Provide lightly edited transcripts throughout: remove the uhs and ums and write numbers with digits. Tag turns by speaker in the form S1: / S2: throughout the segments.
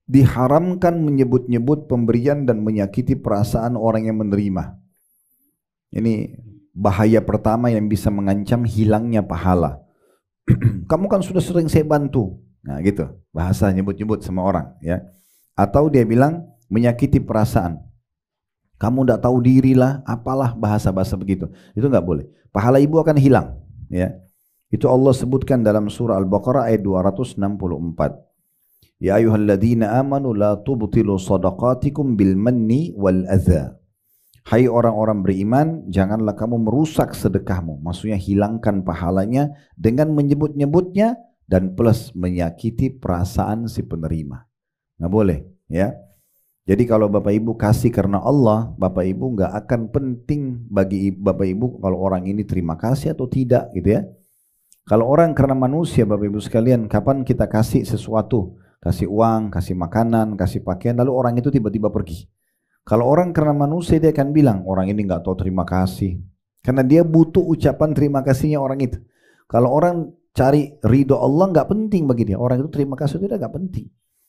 S1: diharamkan menyebut-nyebut pemberian dan menyakiti perasaan orang yang menerima. Ini bahaya pertama yang bisa mengancam hilangnya pahala. Kamu kan sudah sering saya bantu. Nah gitu, bahasa nyebut-nyebut sama orang ya. Atau dia bilang menyakiti perasaan. Kamu tidak tahu diri lah, apalah bahasa-bahasa begitu. Itu nggak boleh. Pahala ibu akan hilang. Ya, itu Allah sebutkan dalam surah Al-Baqarah ayat 264. Ya ayyuhalladzina amanu la tubtilu sadaqatikum bil manni wal adza. Hai orang-orang beriman, janganlah kamu merusak sedekahmu. Maksudnya hilangkan pahalanya dengan menyebut-nyebutnya dan plus menyakiti perasaan si penerima. Nggak boleh, ya. Jadi kalau Bapak Ibu kasih karena Allah, Bapak Ibu nggak akan penting bagi Bapak Ibu kalau orang ini terima kasih atau tidak gitu ya. Kalau orang karena manusia Bapak Ibu sekalian, kapan kita kasih sesuatu, kasih uang, kasih makanan, kasih pakaian, lalu orang itu tiba-tiba pergi. Kalau orang karena manusia dia akan bilang, orang ini nggak tahu terima kasih. Karena dia butuh ucapan terima kasihnya orang itu. Kalau orang cari ridho Allah nggak penting bagi dia, orang itu terima kasih tidak nggak penting.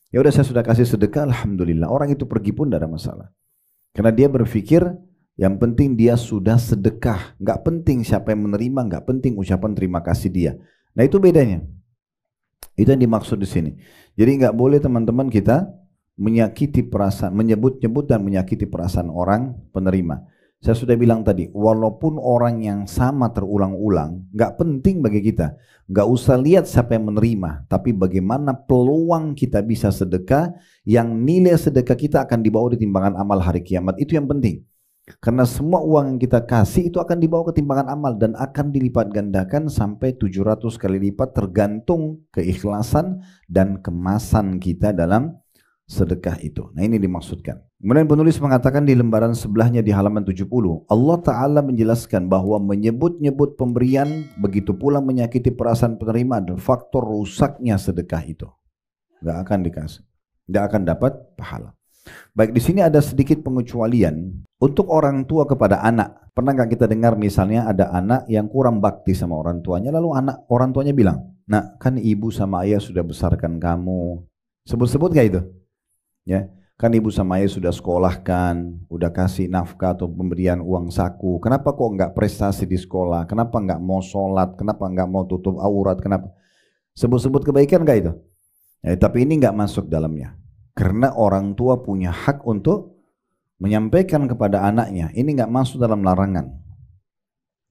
S1: Ya udah saya sudah kasih sedekah, alhamdulillah. Orang itu pergi pun tidak ada masalah. Karena dia berpikir yang penting dia sudah sedekah. Nggak penting siapa yang menerima, nggak penting ucapan terima kasih dia. Nah itu bedanya. Itu yang dimaksud di sini. Jadi nggak boleh teman-teman kita menyakiti perasaan, menyebut-nyebut dan menyakiti perasaan orang penerima. Saya sudah bilang tadi, walaupun orang yang sama terulang-ulang, nggak penting bagi kita. Nggak usah lihat siapa yang menerima, tapi bagaimana peluang kita bisa sedekah, yang nilai sedekah kita akan dibawa di timbangan amal hari kiamat. Itu yang penting. Karena semua uang yang kita kasih itu akan dibawa ke timbangan amal dan akan dilipat gandakan sampai 700 kali lipat tergantung keikhlasan dan kemasan kita dalam sedekah itu. Nah ini dimaksudkan. Kemudian penulis mengatakan di lembaran sebelahnya di halaman 70, Allah Ta'ala menjelaskan bahwa menyebut-nyebut pemberian begitu pula menyakiti perasaan penerima dan faktor rusaknya sedekah itu. Gak akan dikasih, gak akan dapat pahala. Baik, di sini ada sedikit pengecualian untuk orang tua kepada anak. Pernah gak kita dengar misalnya ada anak yang kurang bakti sama orang tuanya, lalu orang tuanya bilang, "Nak, kan ibu sama ayah sudah besarkan kamu." Sebut-sebut gak itu? Ya, kan ibu sama ayah sudah sekolahkan, udah kasih nafkah atau pemberian uang saku. Kenapa kok nggak prestasi di sekolah? Kenapa nggak mau sholat? Kenapa nggak mau tutup aurat? Kenapa? Sebut-sebut kebaikan nggak itu? Ya, tapi ini nggak masuk dalamnya. Karena orang tua punya hak untuk menyampaikan kepada anaknya. Ini nggak masuk dalam larangan.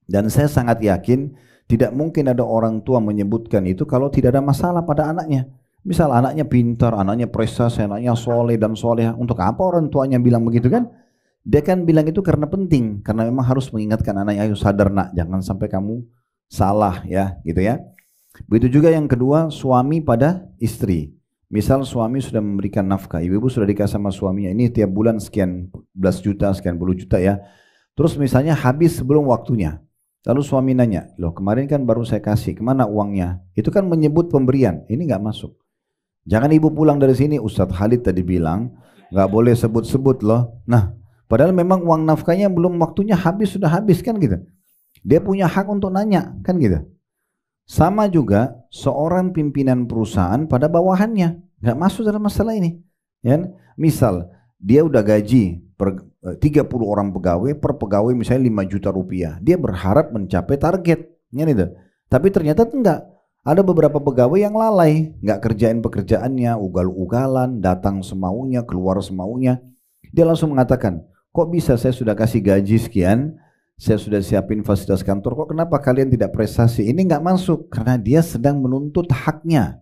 S1: Dan saya sangat yakin tidak mungkin ada orang tua menyebutkan itu kalau tidak ada masalah pada anaknya. Misal anaknya pintar, anaknya prestasi, anaknya soleh dan soleh. Untuk apa orang tuanya bilang begitu kan? Dia kan bilang itu karena penting. Karena memang harus mengingatkan anaknya, ayo sadar nak, jangan sampai kamu salah ya, gitu ya. Begitu juga yang kedua, suami pada istri. Misal suami sudah memberikan nafkah, ibu-ibu sudah dikasih sama suaminya, ini tiap bulan sekian belas juta, sekian puluh juta ya. Terus misalnya habis sebelum waktunya. Lalu suami nanya, loh kemarin kan baru saya kasih, kemana uangnya? Itu kan menyebut pemberian, ini nggak masuk. Jangan ibu pulang dari sini, Ustadz Khalid tadi bilang, nggak boleh sebut-sebut loh. Nah, padahal memang uang nafkahnya belum waktunya habis, sudah habis kan gitu. Dia punya hak untuk nanya, kan gitu. Sama juga seorang pimpinan perusahaan pada bawahannya, nggak masuk dalam masalah ini. Ya, misal dia udah gaji 30 orang pegawai, per pegawai misalnya 5 juta rupiah. Dia berharap mencapai target, ya gitu. Tapi ternyata enggak. Ada beberapa pegawai yang lalai, nggak kerjain pekerjaannya, ugal-ugalan, datang semaunya, keluar semaunya. Dia langsung mengatakan, kok bisa saya sudah kasih gaji sekian, saya sudah siapin fasilitas kantor, kok kenapa kalian tidak prestasi? Ini nggak masuk, karena dia sedang menuntut haknya.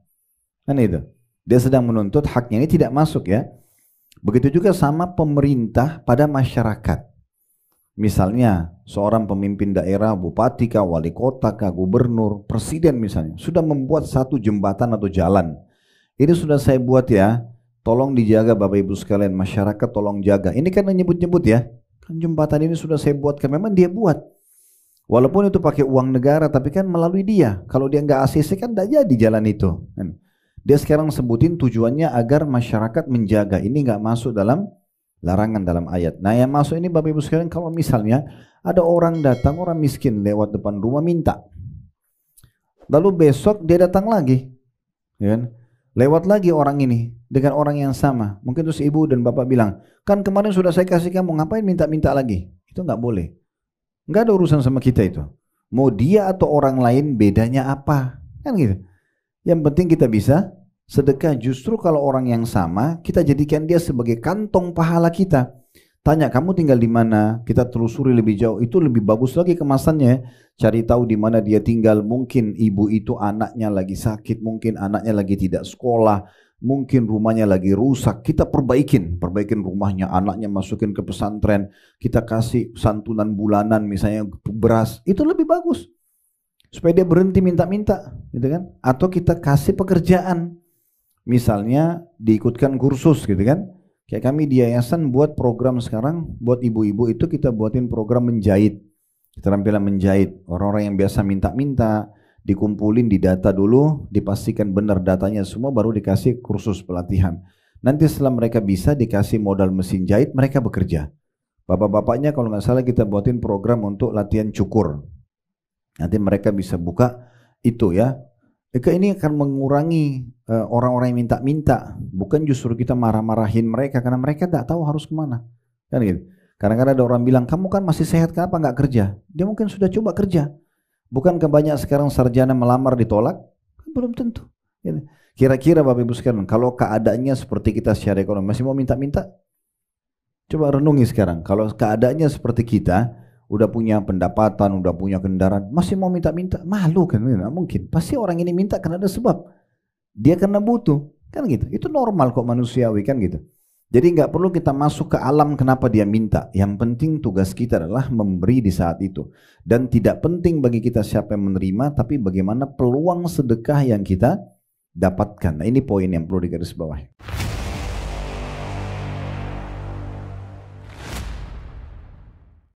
S1: Kan itu, dia sedang menuntut haknya, ini tidak masuk ya. Begitu juga sama pemerintah pada masyarakat. Misalnya seorang pemimpin daerah, bupati kah, wali kota kah, gubernur, presiden misalnya, sudah membuat satu jembatan atau jalan. Ini sudah saya buat ya, tolong dijaga Bapak Ibu sekalian, masyarakat tolong jaga. Ini kan menyebut-nyebut ya, kan jembatan ini sudah saya buatkan, memang dia buat. Walaupun itu pakai uang negara, tapi kan melalui dia. Kalau dia nggak ACC kan tidak jadi jalan itu. Dia sekarang sebutin tujuannya agar masyarakat menjaga, ini nggak masuk dalam larangan dalam ayat. Nah yang masuk ini Bapak Ibu sekalian, kalau misalnya ada orang datang, orang miskin lewat depan rumah minta, lalu besok dia datang lagi, ya kan? Lewat lagi orang ini dengan orang yang sama. Mungkin terus ibu dan bapak bilang, kan kemarin sudah saya kasih kamu, ngapain minta-minta lagi? Itu nggak boleh. Nggak ada urusan sama kita itu. Mau dia atau orang lain bedanya apa? Kan gitu. Yang penting kita bisa sedekah. Justru kalau orang yang sama, kita jadikan dia sebagai kantong pahala kita. Tanya, kamu tinggal di mana? Kita telusuri lebih jauh. Itu lebih bagus lagi kemasannya. Cari tahu di mana dia tinggal. Mungkin ibu itu anaknya lagi sakit, mungkin anaknya lagi tidak sekolah, mungkin rumahnya lagi rusak. Kita perbaikin rumahnya, anaknya masukin ke pesantren. Kita kasih santunan bulanan, misalnya beras. Itu lebih bagus. Supaya dia berhenti minta-minta, gitu kan? Atau kita kasih pekerjaan. Misalnya diikutkan kursus, gitu kan? Kayak kami di yayasan buat program sekarang, buat ibu-ibu itu kita buatin program menjahit. Keterampilan menjahit. Orang-orang yang biasa minta-minta, dikumpulin, didata dulu, dipastikan benar datanya semua, baru dikasih kursus pelatihan. Nanti setelah mereka bisa, dikasih modal mesin jahit, mereka bekerja. Bapak-bapaknya kalau nggak salah kita buatin program untuk latihan cukur. Nanti mereka bisa buka itu ya. Ini akan mengurangi orang-orang yang minta-minta, bukan justru kita marah-marahin mereka karena mereka tidak tahu harus kemana, kan gitu. Kadang-kadang ada orang bilang, kamu kan masih sehat, kenapa nggak kerja? Dia mungkin sudah coba kerja. Bukankah banyak sekarang sarjana melamar ditolak? Belum tentu. Kira-kira Bapak Ibu sekalian, kalau keadaannya seperti kita secara ekonomi, masih mau minta-minta? Coba renungi sekarang, kalau keadaannya seperti kita, udah punya pendapatan, udah punya kendaraan, masih mau minta-minta, malu kan? Nggak mungkin. Pasti orang ini minta karena ada sebab. Dia karena butuh, kan gitu. Itu normal kok manusiawi, kan gitu. Jadi nggak perlu kita masuk ke alam kenapa dia minta. Yang penting tugas kita adalah memberi di saat itu. Dan tidak penting bagi kita siapa yang menerima, tapi bagaimana peluang sedekah yang kita dapatkan. Nah, ini poin yang perlu digarisbawahi.